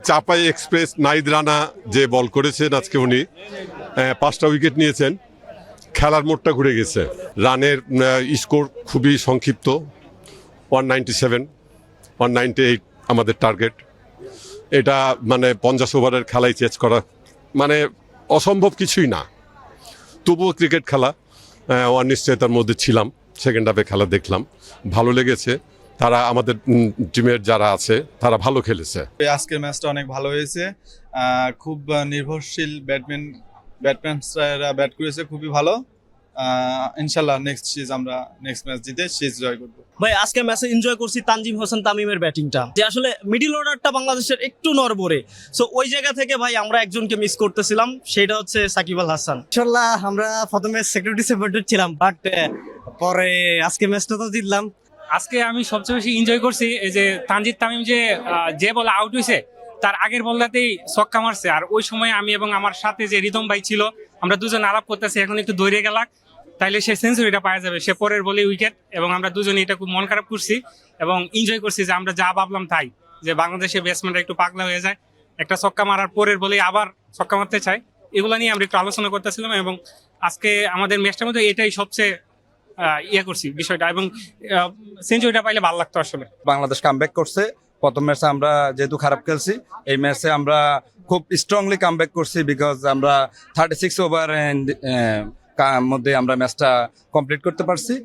চাপাই express Nahid Rana যে বল করেছেন আজকে, উনি 5টা উইকেট নিয়েছেন। খেলার মোড়টা ঘুরে গেছে। রানের স্কোর খুবই সংক্ষিপ্ত, 197, 198 আমাদের টার্গেট। এটা মানে 50 ওভারের খেলায় চেঞ্জ করা মানে অসম্ভব কিছুই না। তবুও ক্রিকেট খেলা, অনিশ্চয়তার মধ্যে ছিলাম। সেকেন্ড হাফে খেলা দেখলাম, ভালো লেগেছে। তারা আমাদের টিমের যারা আছে তারা ভালো খেলেছে। আজকের ম্যাচটা অনেক ভালো হয়েছে। খুব নির্ভরশীল ব্যাটসম্যানরা ব্যাট করেছে খুবই ভালো। ইনশাল্লাহ আমরা নেক্সট ম্যাচ জিতে সিরিজ জয় করবো। ভাই আজকে ম্যাচে এনজয় করছি তানজিম হোসেন তামিমের ব্যাটিংটা, যে আসলে মিডল অর্ডারটা বাংলাদেশের একটু নড়বড়ে। সো ওই জায়গা থেকে ভাই আমরা একজনকে মিস করতেছিলাম, সেটা হচ্ছে সাকিব আল হাসান। ইনশাল্লাহ আমরা প্রথমে সিকিউরিটি সাপোর্টেড ছিলাম, বাট পরে আজকে ম্যাচটা তো জিতলাম। আজকে আমি সবচেয়ে বেশি এনজয় করছি এই যে তানজিদ তামিম যে বলে আউট হয়েছে তার আগের বলটাতেই ছক্কা মারছে। আর ওই সময় আমি এবং আমার সাথে যে রিদম ভাই ছিল, আমরা দুজন আলাপ করতেছি, এখন একটু দৌড়ে গেলাম, তাইলে সে সেঞ্চুরিটা পাওয়া যাবে। সে পরের বলে উইকেট, এবং আমরা দুজনে এটা খুব মন খারাপ করছি এবং এনজয় করছি যে আমরা যা ভাবলাম তাই, যে বাংলাদেশের ব্যাটসম্যানরা একটু পাগলা হয়ে যায়, একটা ছক্কা মারার পরের বলে আবার ছক্কা মারতে চায়। এগুলো নিয়ে আমরা একটু আলোচনা করতেছিলাম, এবং আজকে আমাদের ম্যাচটার মধ্যে এটাই সবচেয়ে করছি বিষয়টা, এবং সেঞ্চুরিটা পাইলে ভালো লাগতো আসলে। বাংলাদেশ কামব্যাক করছে। প্রথম ম্যাচে আমরা যেহেতু খারাপ খেলছি, এই ম্যাচে আমরা খুব স্ট্রংলি কামব্যাক করছি, বিকজ আমরা 36 ওভার মধ্যে আমরা ম্যাচটা কমপ্লিট করতে পারছি।